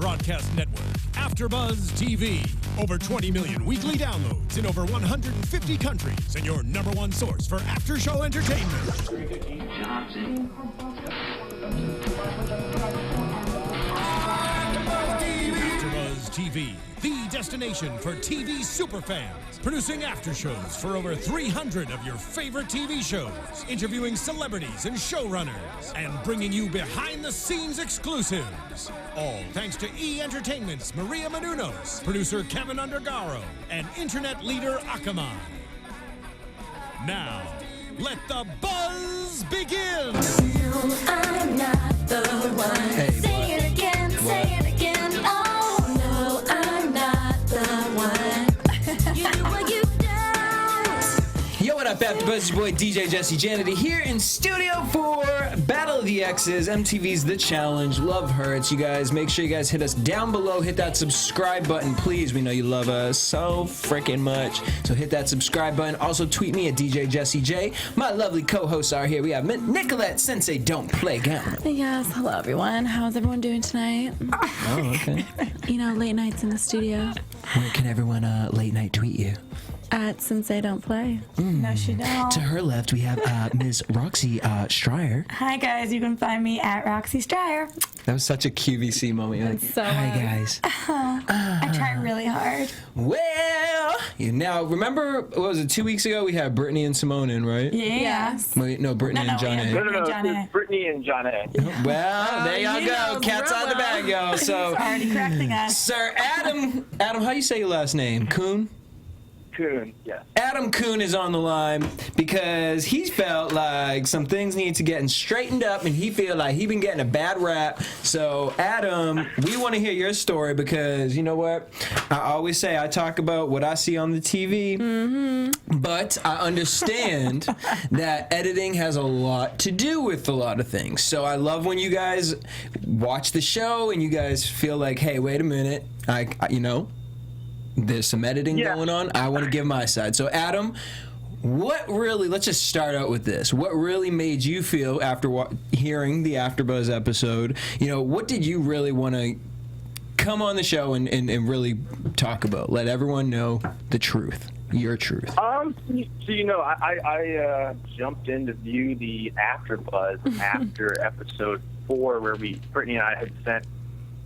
broadcast network, AFTERBUZZ TV. Over 20 million weekly downloads in over 150 countries, and your #1 source for after-show entertainment. AFTERBUZZ TV, the destination for TV superfans. Producing aftershows for over 300 of your favorite TV shows, interviewing celebrities and showrunners, and bringing you behind-the-scenes exclusives. All thanks to E! Entertainment's Maria Menounos, producer Kevin Undergaro, and internet leader Akamai. Now, let the buzz begin! No, I'm not the one. Hey, say it again, say it again. Oh, no, I'm not the one. You do what you don't. Yo, what up, AFTERBUZZ? It's your boy DJ Jesse Janedy here in studio for Battle of the Exes, MTV's The Challenge. Love hurts, you guys. Make sure you guys hit us down below. Hit that subscribe button, please. We know you love us so freaking much. So hit that subscribe button. Also tweet me at DJ Jesse J. My lovely co-hosts are here. We have Nicolette Sensei Don't Play Gaona. Hey guys, hello everyone. How's everyone doing tonight? Oh, okay. You know, late nights in the studio. Where can everyone late night tweet you? At Sensei Don't Play. No, she don't. To her left, we have Ms. Roxy Striar. Hi, guys. You can find me at Roxy Striar. That was such a QVC moment. You're like, So hi, guys. I try really hard. Well, now remember, what was it, 2 weeks ago? We had Brittany and Simone in, right? Yes. Wait, no, Brittany and John A. It's Brittany and John A. Well, there y'all you go. know Cat's real out the bag, y'all. So, Already correcting us. Sir Adam, how you say your last name? Kuhn? Kuhn, yes. Adam Kuhn is on the line because he felt like some things need to get straightened up, and he feel like he been getting a bad rap. So, Adam, we want to hear your story because, you know what? I always say I talk about what I see on the TV, but I understand that editing has a lot to do with a lot of things. So I love when you guys watch the show and you guys feel like, hey, wait a minute, you know, there's some editing going on. I want to give my side. So, Adam, let's just start out with this. What really made you feel after hearing the AFTERBUZZ episode? You know, what did you really want to come on the show and really talk about? Let everyone know the truth, your truth. So, you know, I jumped in to view the AFTERBUZZ after episode 4 where Brittany and I had sent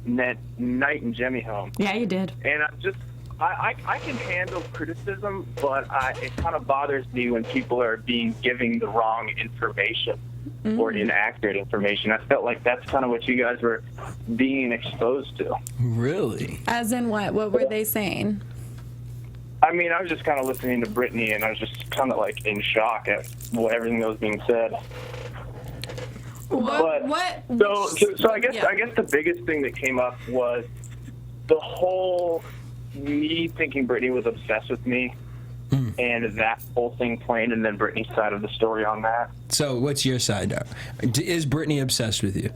Knight and Jemmy home. Yeah, you did. And I can handle criticism, but it kind of bothers me when people are giving the wrong information or inaccurate information. I felt like that's kind of what you guys were being exposed to. Really? As in what? What were they saying? I mean, I was just kind of listening to Brittany, and I was just kind of like in shock at everything that was being said. So I guess the biggest thing that came up was the whole me thinking Brittany was obsessed with me, and that whole thing playing, and then Brittany's side of the story on that. So what's your side now? Is Brittany obsessed with you?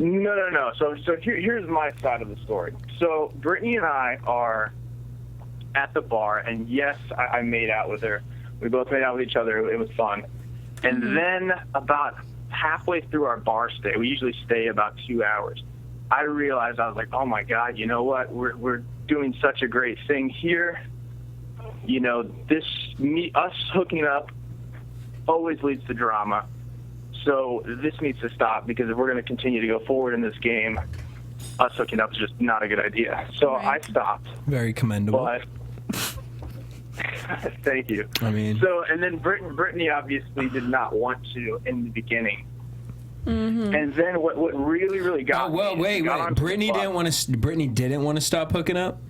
No. So here's my side of the story. So Brittany and I are at the bar, and yes, I made out with her. We both made out with each other. It was fun. And then about halfway through our bar stay, we usually stay about 2 hours, I realized, I was like, oh my God, you know what? We're doing such a great thing here. You know, us hooking up always leads to drama. So this needs to stop, because if we're going to continue to go forward in this game, us hooking up is just not a good idea. So I stopped. Very commendable. But thank you. I mean, and then Brittany obviously did not want to in the beginning. And then what really got me. Wait. Brittany didn't want to stop hooking up?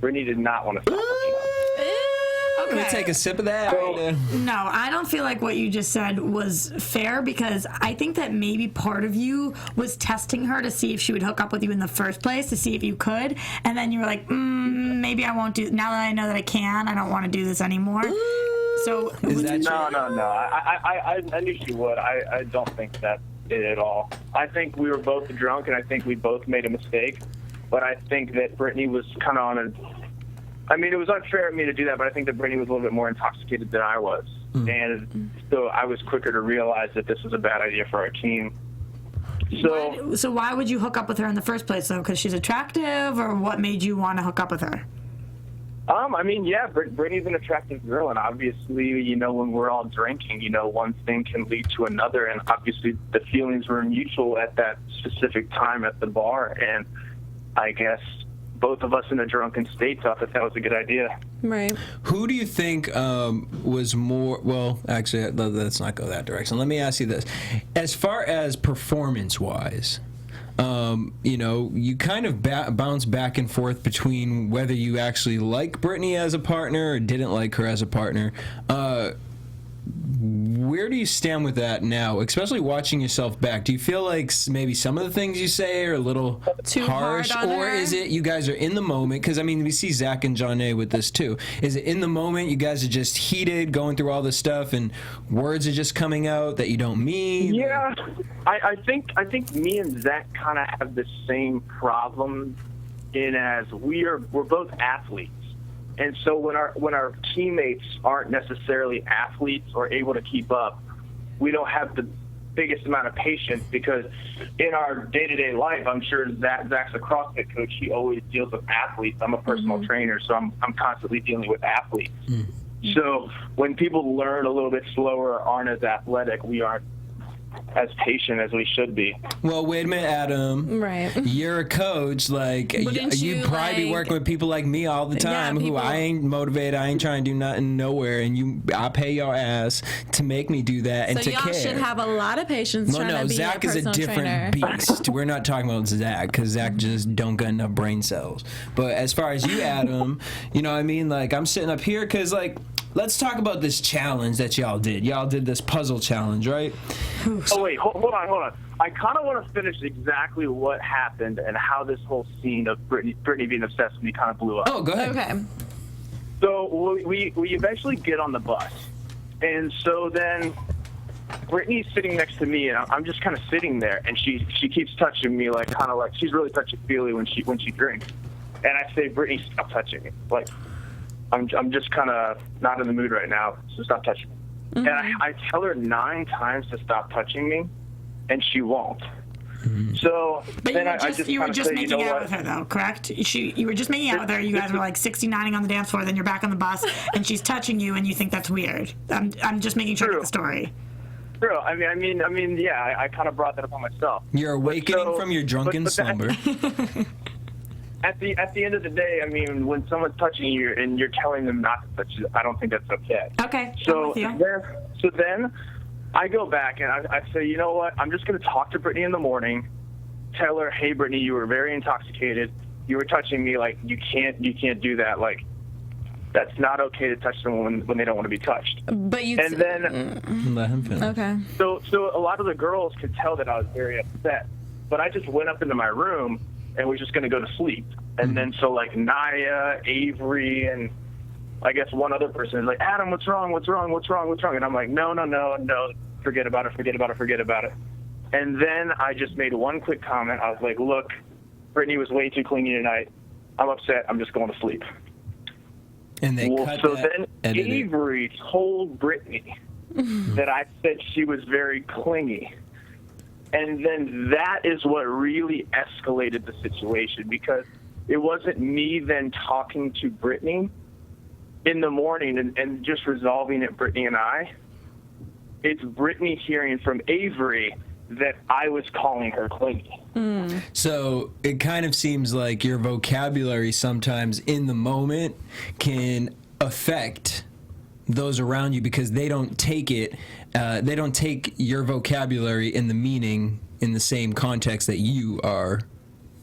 Brittany did not want to stop hooking up. I'm going to take a sip of that. No, I don't feel like what you just said was fair, because I think that maybe part of you was testing her to see if she would hook up with you in the first place, to see if you could, and then you were like, maybe I won't do. Now that I know that I can, I don't want to do this anymore. So is that no. I knew she would. I don't think that's it at all. I think we were both drunk, and I think we both made a mistake. But I think that Brittany was kind of on a. I mean, it was unfair of me to do that, but I think that Brittany was a little bit more intoxicated than I was. And so I was quicker to realize that this was a bad idea for our team. So why would you hook up with her in the first place, though? Because she's attractive, or what made you want to hook up with her? I mean, yeah, Brittany's an attractive girl, and obviously, you know, when we're all drinking, you know, one thing can lead to another, and obviously the feelings were mutual at that specific time at the bar, and I guess both of us in a drunken state thought that was a good idea. Right. Who do you think was more, well, actually, let's not go that direction. Let me ask you this. As far as performance-wise, you know, you kind of bounce back and forth between whether you actually like Brittany as a partner or didn't like her as a partner. Where do you stand with that now, especially watching yourself back? Do you feel like maybe some of the things you say are a little Too harsh, hard on or her? is it you guys are in the moment? Because, I mean, we see Zach and Johnny with this, too. Is it in the moment you guys are just heated, going through all this stuff, and words are just coming out that you don't mean? Yeah, I think me and Zach kind of have the same problem in as we're both athletes. And so when our teammates aren't necessarily athletes or able to keep up, we don't have the biggest amount of patience, because in our day-to-day life, I'm sure Zach's a CrossFit coach. He always deals with athletes. I'm a personal trainer, so I'm constantly dealing with athletes. So when people learn a little bit slower or aren't as athletic, we aren't as patient as we should be. Well, wait a minute, Adam. Right. You're a coach. Like, Wouldn't you'd you, probably be like- working with people like me all the time, who people- I ain't motivated. I ain't trying to do nothing nowhere, and I pay your ass to make me do that and So to y'all care. should have a lot of patience trying to be Zach a is a personal different trainer. beast. We're not talking about Zach, because Zach just don't got enough brain cells. But as far as you, Adam, you know what I mean? Like, I'm sitting up here because, like, let's talk about this challenge that y'all did. Y'all did this puzzle challenge, right? Oh, wait, hold on. I kind of want to finish exactly what happened and how this whole scene of Brittany being obsessed with me kind of blew up. Oh, go ahead. Okay. So we eventually get on the bus, and so then Brittany's sitting next to me, and I'm just kind of sitting there, and she keeps touching me, like, kind of like she's really touchy-feely when she drinks. And I say, Brittany, stop touching me. Like, I'm just kind of not in the mood right now, so stop touching me. And I tell her 9 times to stop touching me, and she won't. So But then you were just say, making you know out what? with her, though, correct? You were just making out with her. You guys were like 69ing on the dance floor. Then you're back on the bus, and she's touching you, and you think that's weird. I'm just making sure I get the story. True. I mean, yeah. I kind of brought that upon myself. You're awakening So- from your drunken but slumber. At the end of the day, I mean, when someone's touching you and you're telling them not to touch you, I don't think that's okay. Okay, So I'm with you. then I go back and I say, you know what? I'm just going to talk to Brittany in the morning, tell her, hey, Brittany, you were very intoxicated. You were touching me. Like, you can't do that. Like, that's not okay to touch someone when they don't want to be touched. But you. And then Let him finish. Okay. so a lot of the girls could tell that I was very upset, but I just went up into my room and was just going to go to sleep. And then so like Naya, Avery, and I guess one other person is like, Adam, what's wrong? And I'm like, no, forget about it. And then I just made one quick comment. I was like, look, Brittany was way too clingy tonight. I'm upset. I'm just going to sleep. And they Well, cut so that, then edited. Avery told Brittany that I said she was very clingy. And then that is what really escalated the situation, because it wasn't me then talking to Brittany in the morning and just resolving it, Brittany and I. It's Brittany hearing from Avery that I was calling her clingy. So it kind of seems like your vocabulary sometimes in the moment can affect those around you, because they don't take it, they don't take your vocabulary in the meaning in the same context that you are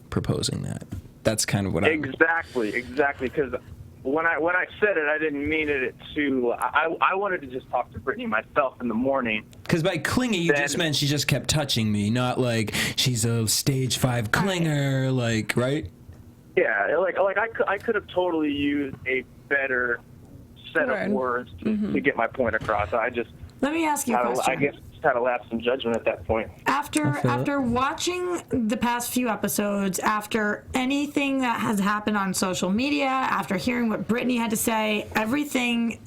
proposing that. That's kind of what Exactly, because when I said it, I didn't mean it to. I wanted to just talk to Brittany myself in the morning. Because by clingy, you Then- just meant she just kept touching me, not like she's a stage 5 clinger, like, right? Yeah, like I could have totally used a better set of words to get my point across. I just Let me ask you a question. I guess just had to lapse in judgment at that point. After watching the past few episodes, after anything that has happened on social media, after hearing what Brittany had to say, everything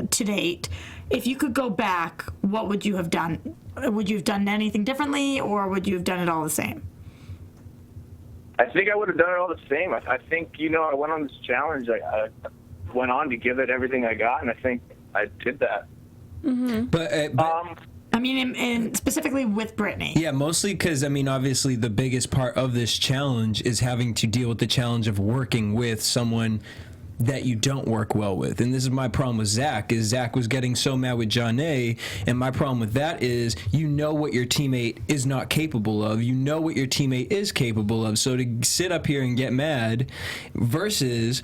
to date, if you could go back, what would you have done? Would you have done anything differently, or would you have done it all the same? I think I would have done it all the same. I think, I went on this challenge. I went on to give it everything I got, and I think I did that. Mm-hmm. But I mean, and specifically with Brittany. Yeah, mostly because, obviously the biggest part of this challenge is having to deal with the challenge of working with someone that you don't work well with. And this is my problem with Zach, is Zach was getting so mad with Janedy, and my problem with that is what your teammate is not capable of. You know what your teammate is capable of. So to sit up here and get mad versus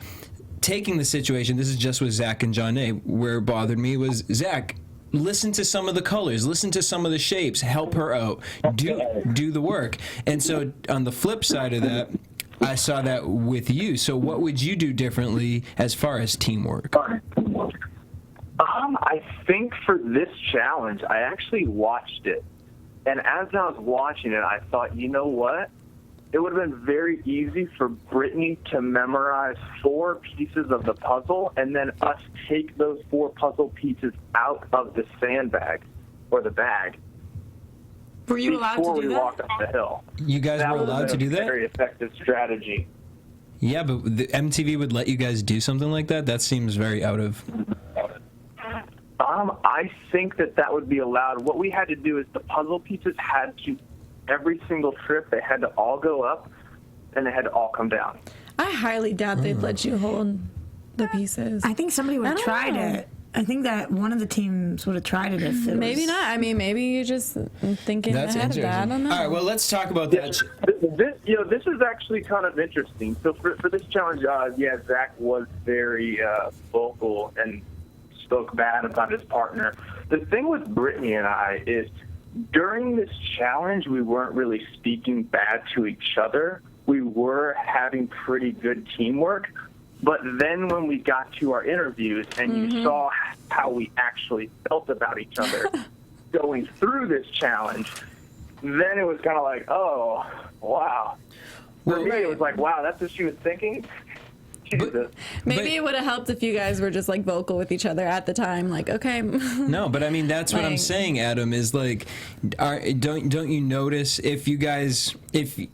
taking the situation, this is just with Zach and Janedy, where it bothered me was, Zach, listen to some of the colors, listen to some of the shapes, help her out, do the work. And so on the flip side of that, I saw that with you. So what would you do differently as far as teamwork? I think for this challenge, I actually watched it. And as I was watching it, I thought, you know what? It would have been very easy for Brittany to memorize 4 pieces of the puzzle and then us take those 4 puzzle pieces out of the sandbag or the bag. Were you allowed to do that? Before we walked up the hill. You guys were allowed to do that? Very effective strategy. Yeah, but the MTV would let you guys do something like that? That seems very out of... I think that would be allowed. What we had to do is the puzzle pieces had to, every single trip, they had to all go up and they had to all come down. I highly doubt they'd let you hold the pieces. I think somebody would have tried it. I think that one of the teams would have tried it if it maybe not. I mean, maybe you're just thinking That's ahead of that. I don't know. All right, well, let's talk about that. This is actually kind of interesting. So for this challenge, Zach was very vocal and spoke bad about his partner. The thing with Brittany and I is during this challenge, we weren't really speaking bad to each other. We were having pretty good teamwork. But then when we got to our interviews and you saw how we actually felt about each other going through this challenge, then it was kind of like, oh, wow. For me, it was like, wow, that's what she was thinking? Maybe it would have helped if you guys were just like vocal with each other at the time, like, okay. No, but I mean that's what I'm saying, Adam, is like, don't you notice if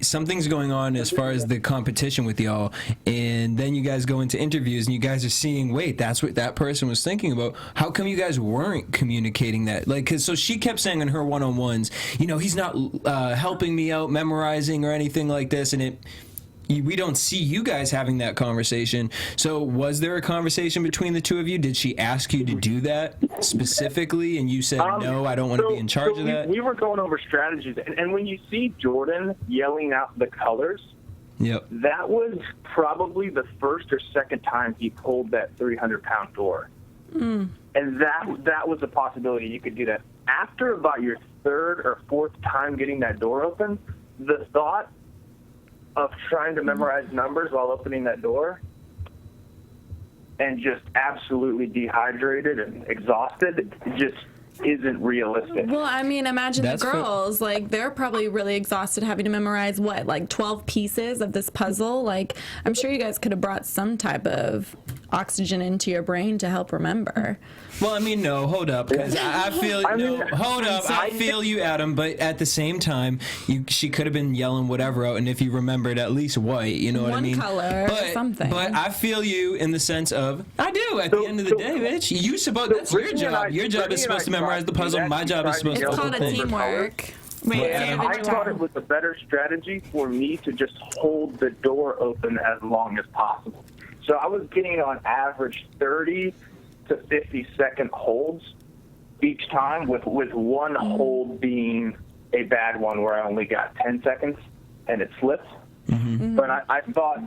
something's going on as far as the competition with y'all, and then you guys go into interviews and you guys are seeing, wait, that's what that person was thinking about. How come you guys weren't communicating that? Like, so she kept saying in her one-on-ones, he's not helping me out memorizing or anything like this, and we don't see you guys having that conversation. So was there a conversation between the two of you? Did she ask you to do that specifically, and you said, no, I don't want to be in charge of that? We were going over strategies, and when you see Jordan yelling out the colors, that was probably the first or second time he pulled that 300-pound door. And that was a possibility you could do that. After about your 3rd or 4th time getting that door open, the thought of trying to memorize numbers while opening that door and just absolutely dehydrated and exhausted just isn't realistic. Well, I mean, imagine the girls, like, they're probably really exhausted having to memorize, 12 pieces of this puzzle? Like, I'm sure you guys could have brought some type of oxygen into your brain to help remember. Well, I mean, no, hold up, because I feel I feel you, Adam, but at the same time, she could have been yelling whatever out, and if you remembered at least white, you know what I mean? One color or something. But I feel you in the sense of, I do, at the end of the day, bitch. That's your job. Your job is supposed to memorize the puzzle. My job is supposed to hold the thing. It's called a teamwork. I thought it was a better strategy for me to just hold the door open as long as possible. So I was getting on average 30 to 50-second holds each time, with one hold being a bad one where I only got 10 seconds and it slipped. But I thought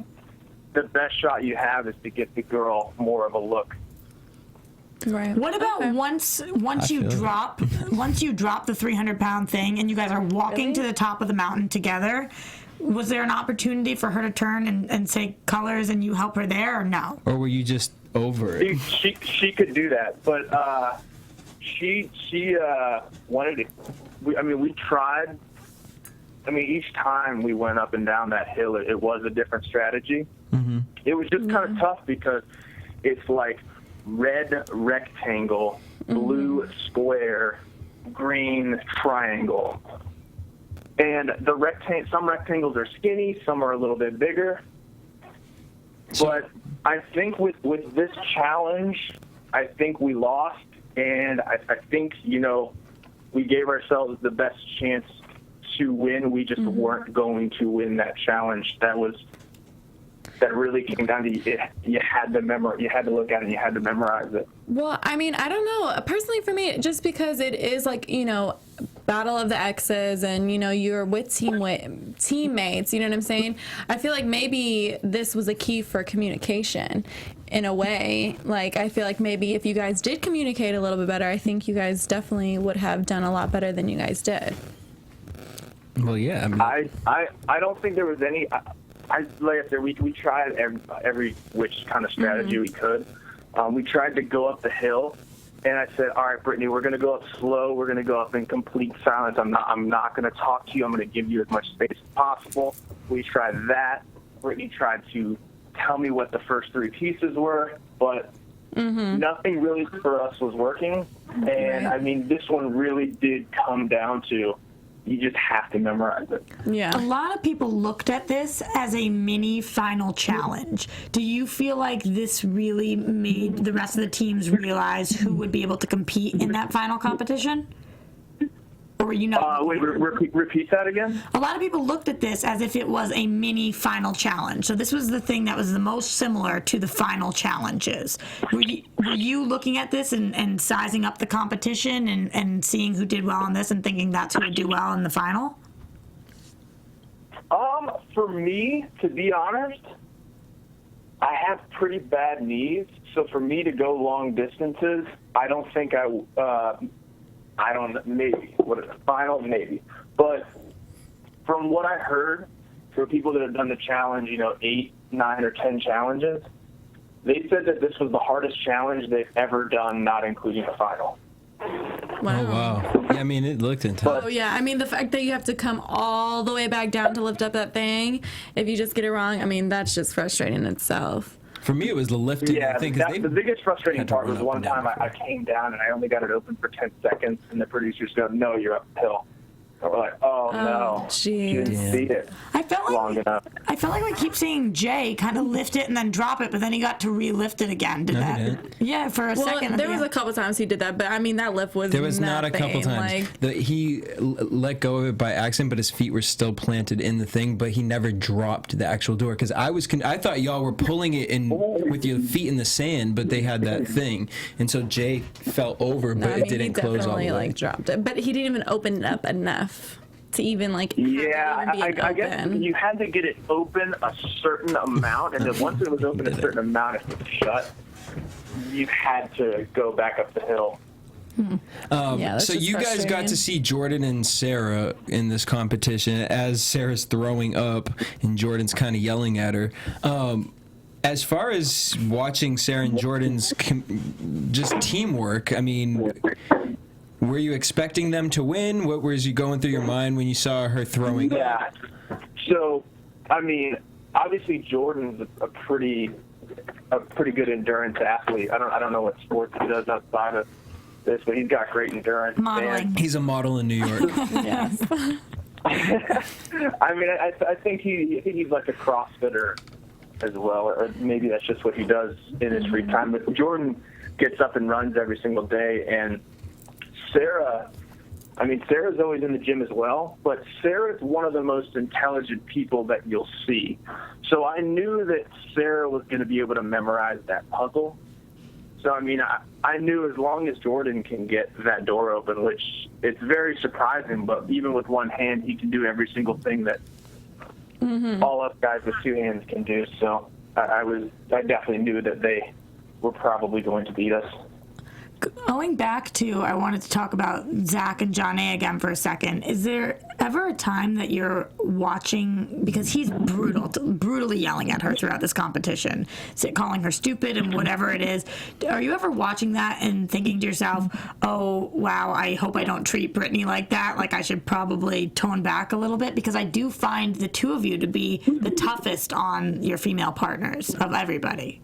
the best shot you have is to get the girl more of a look. Right. What about once you drop the 300-pound thing and you guys are walking to the top of the mountain together? Was there an opportunity for her to turn and say colors and you help her there, or no? Or were you just over it? She could do that, but she wanted to. We tried. Each time we went up and down that hill, it was a different strategy. Mm-hmm. It was just kind of tough because it's like red rectangle, blue square, green triangle. And some rectangles are skinny, some are a little bit bigger. But I think with this challenge, I think we lost, and I think, we gave ourselves the best chance to win. We just weren't going to win that challenge. That really came down to you had to look at it and you had to memorize it. Well, I don't know. Personally, for me, just because it is like, Battle of the Exes and, you're with teammates, you know what I'm saying? I feel like maybe this was a key for communication in a way. Like, I feel like maybe if you guys did communicate a little bit better, I think you guys definitely would have done a lot better than you guys did. Well, yeah. I don't think there was any. Like I said, we tried every which kind of strategy we could. We tried to go up the hill, and I said, "All right, Brittany, we're going to go up slow. We're going to go up in complete silence. I'm not going to talk to you. I'm going to give you as much space as possible." We tried that. Brittany tried to tell me what the first three pieces were, but nothing really for us was working. And this one really did come down to, you just have to memorize it. Yeah. A lot of people looked at this as a mini final challenge. Do you feel like this really made the rest of the teams realize who would be able to compete in that final competition? Or were you not? Wait, repeat that again? A lot of people looked at this as if it was a mini final challenge. So this was the thing that was the most similar to the final challenges. Were you looking at this and sizing up the competition and seeing who did well on this and thinking that's who would do well in the final? For me, to be honest, I have pretty bad knees. So for me to go long distances, I don't think maybe. Final, maybe. But from what I heard, for people that have done the challenge, 8, 9, or 10 challenges, they said that this was the hardest challenge they've ever done, not including the final. Wow. Oh, wow. Yeah, it looked intense. Oh, yeah. The fact that you have to come all the way back down to lift up that thing, if you just get it wrong, that's just frustrating in itself. For me, it was the lifting thing. The biggest frustrating part was one time I came down and I only got it open for 10 seconds, and the producers go, "No, you're uphill." And we're like, "Oh no, you didn't see it long enough." I felt like we keep seeing Jay kind of lift it and then drop it, but then he got to re-lift it again. Did that? Yeah, for a second. There was a couple times he did that, but that lift was. There was nothing. Not a couple times. He let go of it by accident, but his feet were still planted in the thing. But he never dropped the actual door because I thought y'all were pulling it in with your feet in the sand, but they had that thing, and so Jay fell over, but it didn't close all the way. He dropped it, but he didn't even open it up enough to even I guess you had to get it open a certain amount, and then once it was open a certain amount, if it was shut, you had to go back up the hill. So you guys got to see Jordan and Sarah in this competition as Sarah's throwing up and Jordan's kind of yelling at her. As far as watching Sarah and Jordan's just teamwork, were you expecting them to win? What was you going through your mind when you saw her throwing? Yeah. So, obviously Jordan's a pretty good endurance athlete. I don't know what sports he does outside of this, but he's got great endurance. Modeling. He's a model in New York. Yes. I think he's like a CrossFitter as well, or maybe that's just what he does in his free time. But Jordan gets up and runs every single day, and Sarah's always in the gym as well, but Sarah's one of the most intelligent people that you'll see. So I knew that Sarah was going to be able to memorize that puzzle. So, I knew as long as Jordan can get that door open, which it's very surprising, but even with one hand, he can do every single thing that all us guys with two hands can do. So I definitely knew that they were probably going to beat us. Going back to, I wanted to talk about Zach and Johnny again for a second. Is there ever a time that you're watching, because he's brutally yelling at her throughout this competition, calling her stupid and whatever it is. Are you ever watching that and thinking to yourself, oh, wow, I hope I don't treat Brittany like that. Like, I should probably tone back a little bit? Because I do find the two of you to be the toughest on your female partners of everybody.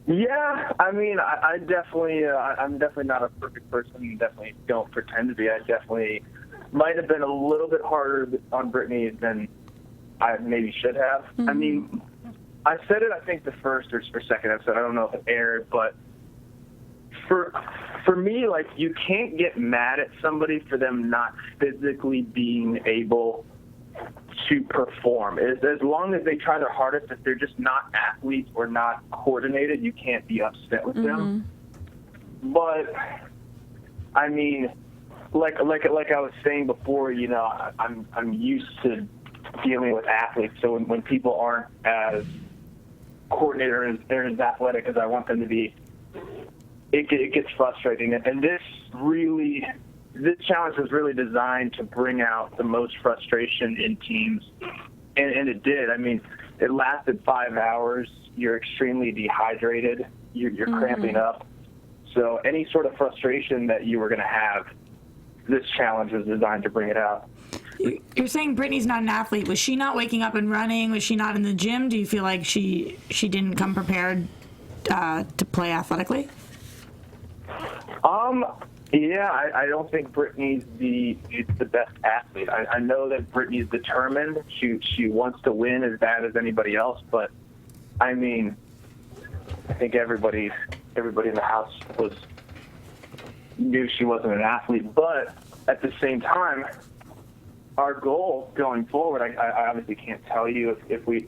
Yeah, I mean, I definitely, I'm definitely not a perfect person. Definitely don't pretend to be. I definitely might have been a little bit harder on Brittany than I maybe should have. Mm-hmm. I mean, I said it, I think, the first or second episode. I don't know if it aired, but for me, like, you can't get mad at somebody for them not physically being able to perform. As long as they try their hardest, if they're just not athletes or not coordinated, you can't be upset with them. But I mean, like I was saying before, you know, I'm used to dealing with athletes. So when people aren't as coordinated or as athletic as I want them to be, it gets frustrating. And this challenge was really designed to bring out the most frustration in teams, and it did. I mean, it lasted 5 hours. You're extremely dehydrated. You're cramping up. So any sort of frustration that you were going to have, this challenge was designed to bring it out. You're saying Brittany's not an athlete. Was she not waking up and running? Was she not in the gym? Do you feel like she didn't come prepared to play athletically? Yeah, I don't think Brittany's the best athlete. I know that Brittany's determined. She wants to win as bad as anybody else, but I mean, I think everybody in the house knew she wasn't an athlete. But at the same time, our goal going forward, I obviously can't tell you if we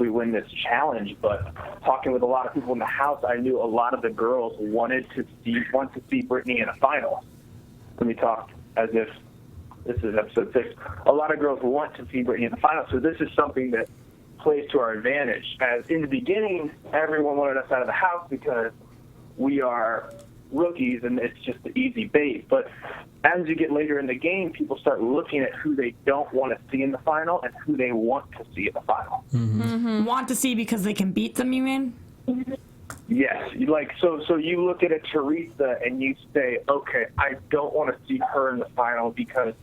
win this challenge, but talking with a lot of people in the house, I knew a lot of the girls want to see Brittany in a final. Let me talk as if this is episode 6. A lot of girls want to see Brittany in the final, so this is something that plays to our advantage. As in the beginning, everyone wanted us out of the house because we are rookies and it's just the easy bait. But as you get later in the game, people start looking at who they don't want to see in the final and who they want to see in the final. Want to see because they can beat them, you mean? Yes. So you look at a Teresa and you say, okay, I don't want to see her in the final because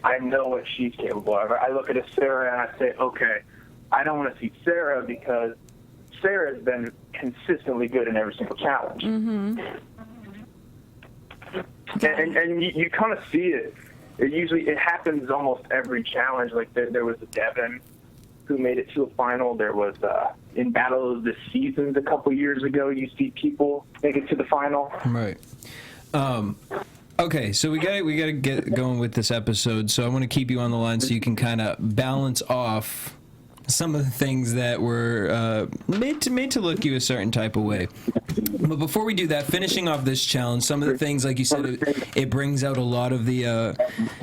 I know what she's capable of. I look at a Sarah and I say, okay, I don't want to see Sarah because Sarah's been consistently good in every single challenge. And you kind of see it. It happens almost every challenge. Like there was a Devin who made it to a final. There was in Battle of the Seasons a couple years ago. You see people make it to the final. Right. Okay, so we gotta get going with this episode. So I want to keep you on the line so you can kind of balance off some of the things that were made to look you a certain type of way. But before we do that, finishing off this challenge, some of the things, like you said, it brings out a lot of the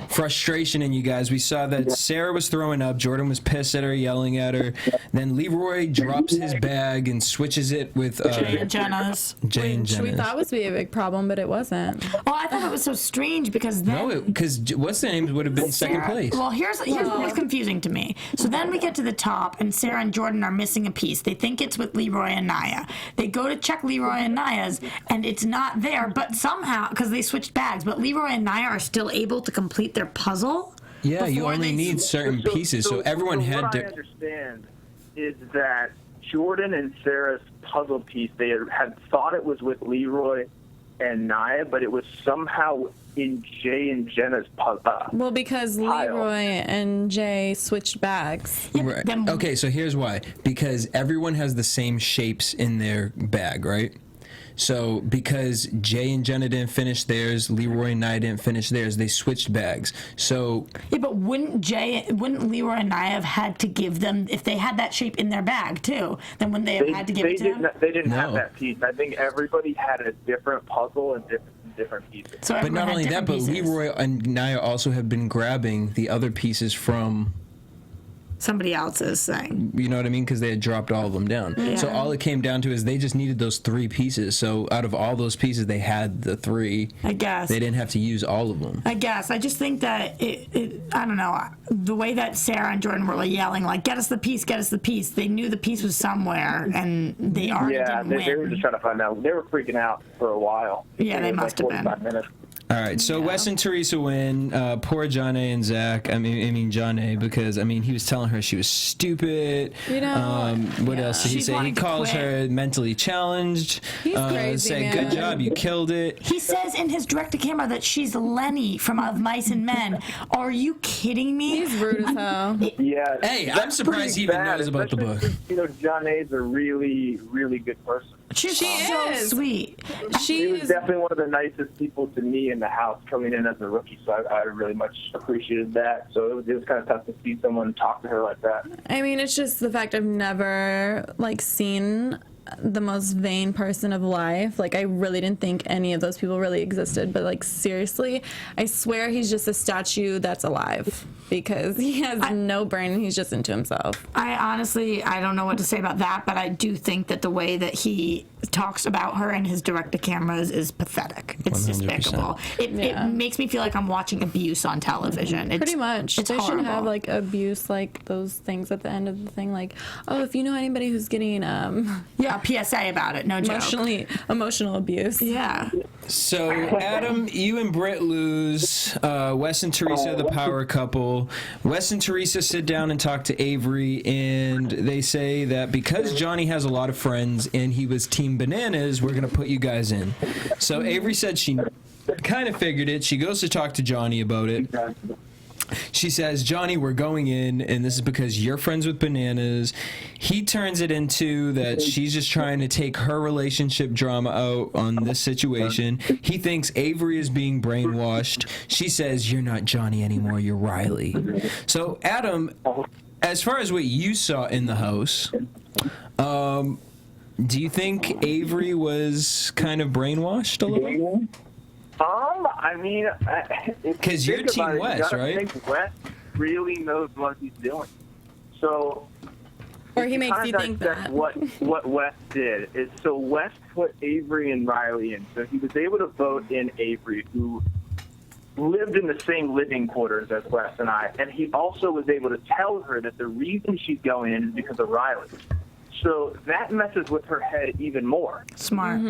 frustration in you guys. We saw that Sarah was throwing up, Jordan was pissed at her, yelling at her. Then Leroy drops his bag and switches it with Jay and Jenna's. Which we thought was be a big problem, but it wasn't. Well, I thought it was so strange because then... because what's the name would have been second place. Well, here's what was confusing to me. So then we get to the top, and Sarah and Jordan are missing a piece. They think it's with Leroy and Naya. They go to check Leroy and Naya's, and it's not there. But somehow, because they switched bags, but Leroy and Naya are still able to complete their puzzle. Yeah, you only need certain pieces, so everyone had what to... I understand is that Jordan and Sarah's puzzle piece, they had thought it was with Leroy and Naya, but it was somehow in Jay and Jenna's puzzle. Well, because Leroy and Jay switched bags. Yeah, Right. Okay, so here's why. Because everyone has the same shapes in their bag, right? So because Jay and Jenna didn't finish theirs, Leroy and Nia didn't finish theirs, they switched bags. So yeah, but wouldn't Leroy and Nia have had to give them, if they had that shape in their bag too, then wouldn't they have had to give it to them? They didn't have that piece. I think everybody had a different puzzle and different pieces. So but not only that, but pieces. Leroy and Nia also have been grabbing the other pieces from somebody else's thing. You know what I mean? Because they had dropped all of them down. Yeah. So all it came down to is they just needed those 3 pieces. So out of all those pieces, they had the 3. I guess. They didn't have to use all of them. I guess. I just think that I don't know, the way that Sarah and Jordan were like yelling, like, get us the piece, get us the piece. They knew the piece was somewhere, and they already didn't win. They were just trying to find out. They were freaking out for a while. Yeah, they must have been. 45 minutes. All right, so Wes and Teresa win. Poor John A. and Zach. I mean John A. Because he was telling her she was stupid. You know, what else did he She's say? He wanting to calls quit. her mentally challenged. He's crazy, said, man. "Good job, you killed it." He says in his direct-to-camera that she's Lenny from Of Mice and Men. Are you kidding me? He's rude as hell. Yeah. Hey, I'm that's surprised pretty he even bad, knows about the book. especially since, John A's a really, really good person. She's She so is. sweet. He was She's definitely one of the nicest people to me in the house coming in as a rookie, so I really much appreciated that. So it was kind of tough to see someone talk to her like that. I mean, it's just the fact I've never seen the most vain person of life. I really didn't think any of those people really existed, but seriously, I swear he's just a statue that's alive because he has no brain and he's just into himself. I don't know what to say about that, but I do think that the way that he talks about her in his direct-to-cameras is pathetic. It's 100%. despicable. It makes me feel like I'm watching abuse on television. Pretty much. It's They should horrible. have abuse, those things at the end of the thing, oh, if you know anybody who's getting a PSA about it, no joke. emotional abuse. Yeah. So, Adam, you and Britt lose. Wes and Teresa are the power couple. Wes and Teresa sit down and talk to Avery, and they say that because Johnny has a lot of friends and he was Team Bananas, we're going to put you guys in. So, Avery said she kind of figured it. She goes to talk to Johnny about it. She says, Johnny, we're going in, and this is because you're friends with Bananas. He turns it into that she's just trying to take her relationship drama out on this situation. He thinks Avery is being brainwashed. She says, you're not Johnny anymore, you're Riley. So, Adam, as far as what you saw in the house, do you think Avery was kind of brainwashed a little? Because you're Team West, right? I think West really knows what he's doing. So, Or he makes you think that. What West did is, so West put Avery and Riley in. So he was able to vote in Avery, who lived in the same living quarters as West and I. And he also was able to tell her that the reason she's going in is because of Riley. So that messes with her head even more. Smart.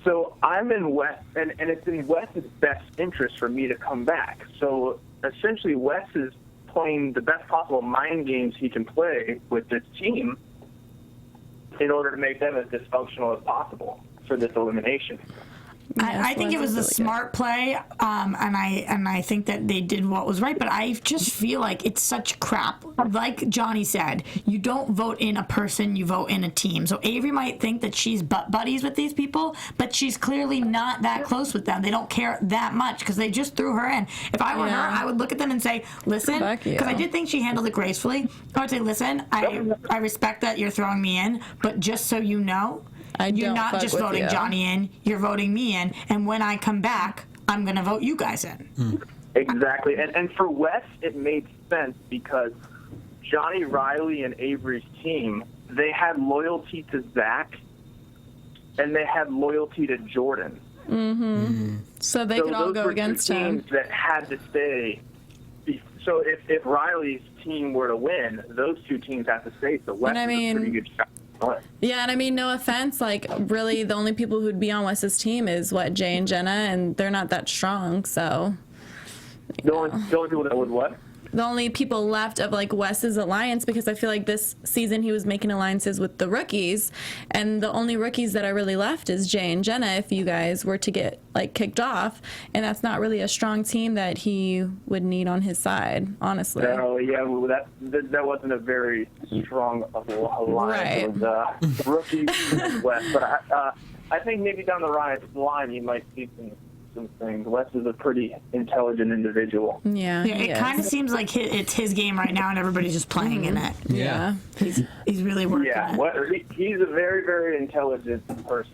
So I'm in West, and it's in West's best interest for me to come back. So essentially, West is playing the best possible mind games he can play with this team in order to make them as dysfunctional as possible for this elimination. I think it was a smart play, and I think that they did what was right. But I just feel like it's such crap. Like Johnny said, you don't vote in a person, you vote in a team. So Avery might think that she's buddies with these people, but she's clearly not that close with them. They don't care that much because they just threw her in. If I were her, I would look at them and say, listen, because I did think she handled it gracefully. I would say, listen, I respect that you're throwing me in, but just so you know, you're not just voting Johnny in, you're voting me in, and when I come back, I'm going to vote you guys in. Exactly. And for Wes, it made sense because Johnny, Riley, and Avery's team, they had loyalty to Zach, and they had loyalty to Jordan. So they could all go against him. Teams that had to stay. So if Riley's team were to win, those two teams have to stay. So Wes is a pretty good shot. Yeah, and no offense, really the only people who'd be on Wes's team is Jay and Jenna, and they're not that strong, so. The only people that would what? The only people left of Wes's alliance, because I feel like this season he was making alliances with the rookies, and the only rookies that are really left is Jay and Jenna if you guys were to get kicked off, and that's not really a strong team that he would need on his side, honestly. No, yeah, well, that wasn't a very strong alliance with rookies and Wes, but I think maybe down the line you might see some things. Wes is a pretty intelligent individual. Yeah, it kind of seems like it's his game right now, and everybody's just playing in it. Yeah. He's really working it. Yeah, he's a very, very intelligent person.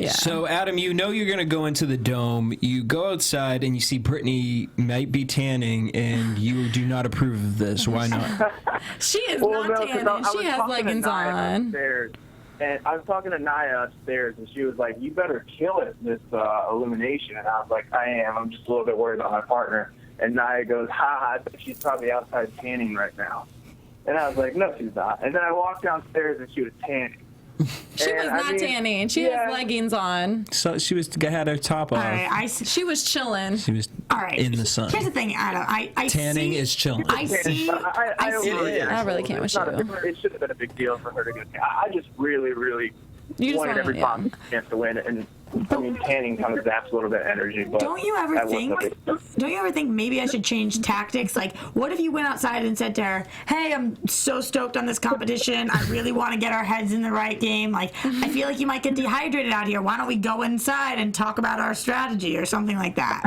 Yeah. So, Adam, you know you're going to go into the dome. You go outside and you see Brittany might be tanning, and you do not approve of this. Why not? She is Well, not no, 'cause tanning. I She was has talking to leggings Naya on. upstairs, and I was talking to Naya upstairs, and she was like, "You better kill it this elimination." And I was like, "I am. I'm just a little bit worried about my partner." And Naya goes, "Ha! I bet she's probably outside tanning right now." And I was like, "No, she's not." And then I walked downstairs, and she was tanning. She was not tanning. She has leggings on. So she had her top off. All right, She was chilling. She was all right. in the sun. Here's the thing, Adam. I Tanning see, is chilling. I see. I really can't with you. It should have been a big deal for her to go. I just really, really You just wanted wanna- every yeah. possible chance to win, and I mean, tanning kind of zaps a little bit of energy. But Don't you ever that wasn't think? a big deal. Don't you ever think maybe I should change tactics? Like, what if you went outside and said to her, "Hey, I'm so stoked on this competition. I really want to get our heads in the right game. Like, I feel like you might get dehydrated out here. Why don't we go inside and talk about our strategy or something like that?"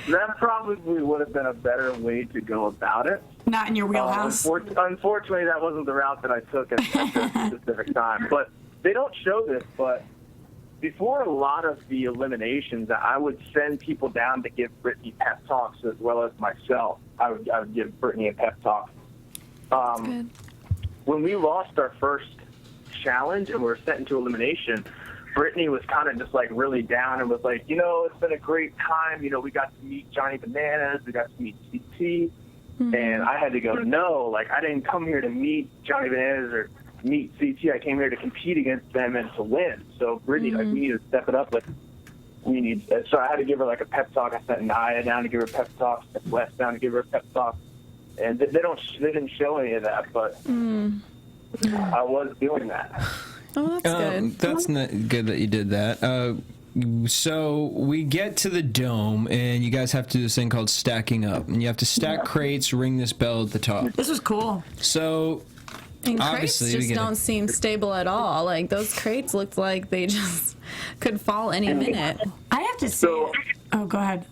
That probably would have been a better way to go about it. Not in your wheelhouse. Unfortunately, that wasn't the route that I took at this specific time. But they don't show this, but before a lot of the eliminations, I would send people down to give Brittany pep talks as well as myself. I would give Brittany a pep talk. Good. When we lost our first challenge and we were sent into elimination, Brittany was kind of just like really down and was like, it's been a great time. We got to meet Johnny Bananas. We got to meet CT. And I had to go, no, like I didn't come here to meet Johnny Bananas or meet CT. I came here to compete against them and to win. So Brittany, like, we need to step it up. So I had to give her like a pep talk. I sent Naya down to give her a pep talk, sent Wes down to give her a pep talk. And they didn't show any of that, but I was doing that. Oh, that's good. That's not good that you did that. So we get to the dome, and you guys have to do this thing called stacking up. And you have to stack crates, ring this bell at the top. This was cool. So And crates obviously, just don't seem stable at all. Like, those crates looked like they just could fall any minute. I have to say. Oh, go ahead.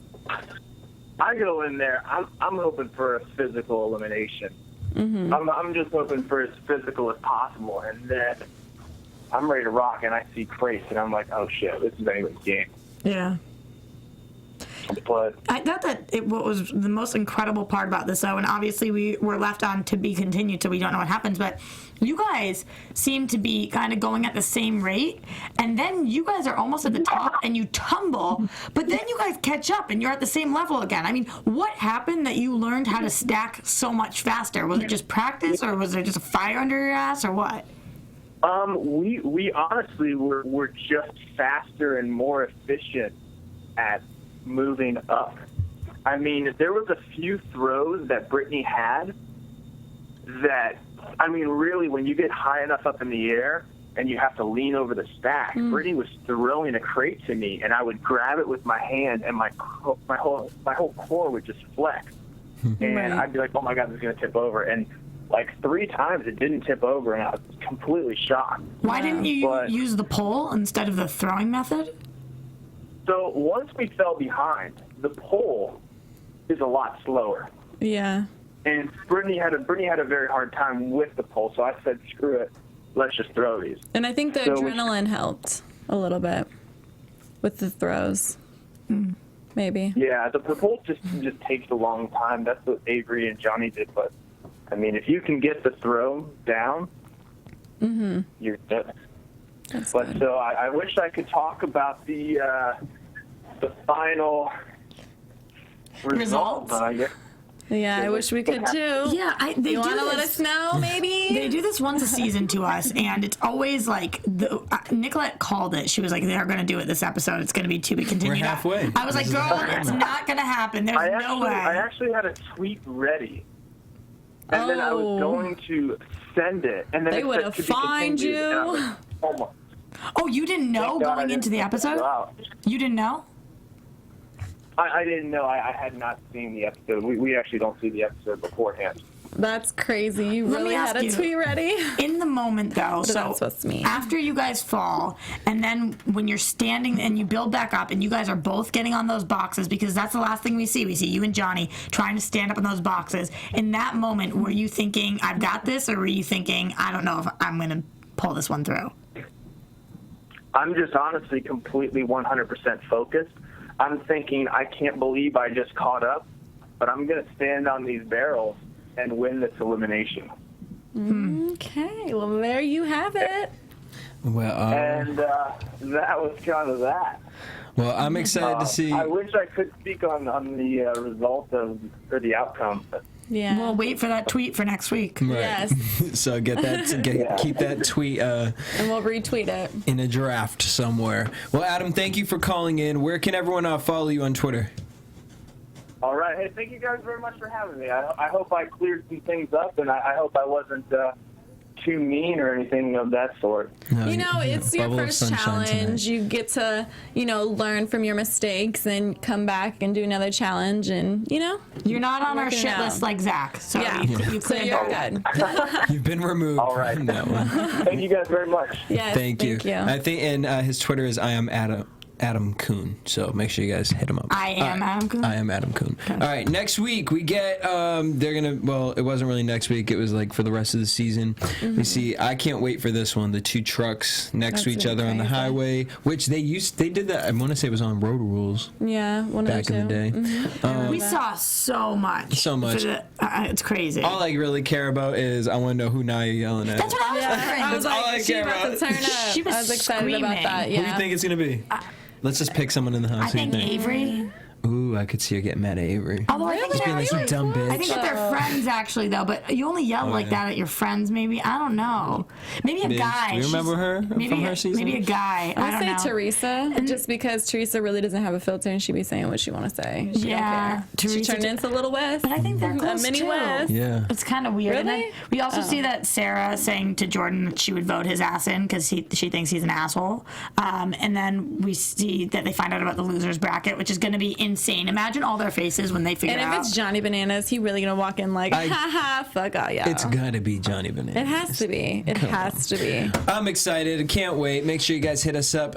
I go in there. I'm hoping for a physical elimination. I'm just hoping for as physical as possible, and then I'm ready to rock. And I see crates, and I'm like, oh shit, this is anyone's game. Yeah. But I thought that what was the most incredible part about this, though, and obviously we were left on to be continued, so we don't know what happens, but you guys seem to be kind of going at the same rate, and then you guys are almost at the top, and you tumble, but then you guys catch up, and you're at the same level again. I mean, what happened that you learned how to stack so much faster? Was it just practice, or was there just a fire under your ass, or what? we honestly were just faster and more efficient at moving up. I mean, there was a few throws that Brittany had that, I mean, really, when you get high enough up in the air and you have to lean over the stack, Brittany was throwing a crate to me, and I would grab it with my hand, and my whole core would just flex, and I'd be like, "Oh my God, this is gonna tip over!" And like 3 times, it didn't tip over, and I was completely shocked. Why didn't you use the pole instead of the throwing method? So once we fell behind, the pole is a lot slower. Yeah. And Brittany had a very hard time with the pole, so I said, screw it, let's just throw these. And I think the adrenaline helped a little bit with the throws. Maybe. Yeah, the pole just takes a long time. That's what Avery and Johnny did. But, I mean, if you can get the throw down, you're good. That's But good. so I wish I could talk about the final result, but I guess. Yeah, I wish we could too. Yeah, they You do want to let this. us know, maybe? They do this once a season to us, and it's always like Nicolette called it. She was like, "They're going to do it this episode. It's going to be to be continued." We're halfway. I was like, "Girl, it's not going to happen. There's no way." I actually had a tweet ready, and then I was going to send it, and then They it would said have to be fined continued, and I was you. like, oh my. Oh, you didn't know Thank God I going didn't into the send it episode? out. You didn't know? I didn't know. I had not seen the episode. We actually don't see the episode beforehand. That's crazy. You Let me really ask had a you. tweet ready. In the moment, though, so that's supposed to mean. after you guys fall, and then when you're standing and you build back up, and you guys are both getting on those boxes, because that's the last thing we see. We see you and Johnny trying to stand up on those boxes. In that moment, were you thinking, I've got this, or were you thinking, I don't know if I'm going to pull this one through? I'm just honestly completely 100% focused. I'm thinking, I can't believe I just caught up, but I'm going to stand on these barrels and win this elimination. Okay, well, there you have it. Well, And that was kind of that. well, I'm excited to see. I wish I could speak on the result or the outcome. But Yeah. We'll wait for that tweet for next week. Right. Yes. So keep that tweet And we'll retweet it. in a draft somewhere. Well, Adam, thank you for calling in. Where can everyone follow you on Twitter? all right. Hey, thank you guys very much for having me. I hope I cleared some things up, and I hope I wasn't too mean or anything of that sort. No, You know, it's your bubble of first sunshine challenge. tonight. You get to, learn from your mistakes and come back and do another challenge. And, You're not on our Working shit out. list like Zach, so yeah. you So cleared you're that. good. You've been removed All right. from that one. Thank you guys very much. Yes, Thank you. I think, and his Twitter is I am Adam Kuhn. So make sure you guys hit him up. I am Adam Kuhn. I am Adam Kuhn. All right, next week we get they're gonna, well, it wasn't really next week, it was like for the rest of the season. We see, I can't wait for this one, the two trucks next to That's each other on the crazy. highway, which they did that, I want to say it was on Road Rules Yeah, one back of in the day. We saw so much. So much. It's crazy. All I really care about is I want to know who Naya yelling at. That's what I was Yeah, wondering. I was all I like, she care about to about. turn up. She was I was excited about screaming. that. Who do you Yeah. think it's gonna be? Let's just pick someone in the house. I Who do you think Avery. Ooh, I could see her getting mad at Avery. Although I think Just being like, you dumb bitch. I think that they're friends actually though, but you only yell like yeah. that at your friends. Maybe I don't know. Maybe a Midge, guy. do you remember her Maybe from her season? Maybe a guy. I I don't would know. say Teresa, just because Teresa really doesn't have a filter and she be saying what she want to say. She Yeah, don't care. She Teresa turned into Little West. But I think they're close a mini too. West. Yeah. It's kind of weird. And then Really? we also see that Sarah saying to Jordan that she would vote his ass in because she thinks he's an asshole. And then we see that they find out about the losers bracket, which is going to be insane. Imagine all their faces when they figure And if out. it's Johnny Bananas, he really gonna walk in like, haha, fuck all y'all. It's gotta be Johnny Bananas. It has to be. It has to be. I'm excited. I can't wait. Make sure you guys hit us up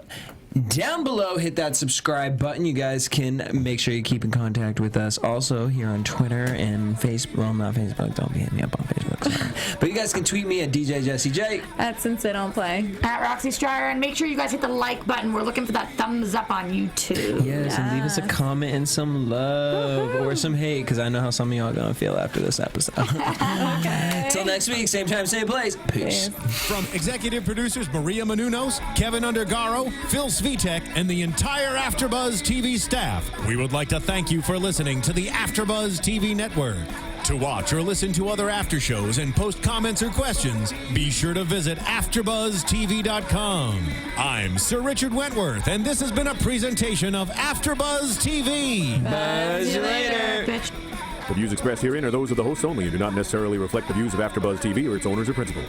down below. Hit that subscribe button. You guys can make sure you keep in contact with us also here on Twitter and Facebook. Well, not Facebook. Don't be hitting me up on Facebook. Sorry. But you guys can tweet me at DJ Jesse J. Since they don't play. At Roxy Striar, and make sure you guys hit the like button. We're looking for that thumbs up on YouTube. Yes, and leave us a comment and some love or some hate, because I know how some of y'all are going to feel after this episode. Okay. Till next week, same time, same place. Peace. From executive producers Maria Menounos, Kevin Undergaro, Phil Svitek, and the entire AfterBuzz TV staff, we would like to thank you for listening to the AfterBuzz TV network. To watch or listen to other after shows and post comments or questions, be sure to visit AfterBuzzTV.com. I'm Sir Richard Wentworth, and this has been a presentation of AfterBuzz TV. Buzz you later. Bitch. The views expressed herein are those of the hosts only and do not necessarily reflect the views of AfterBuzz TV or its owners or principals.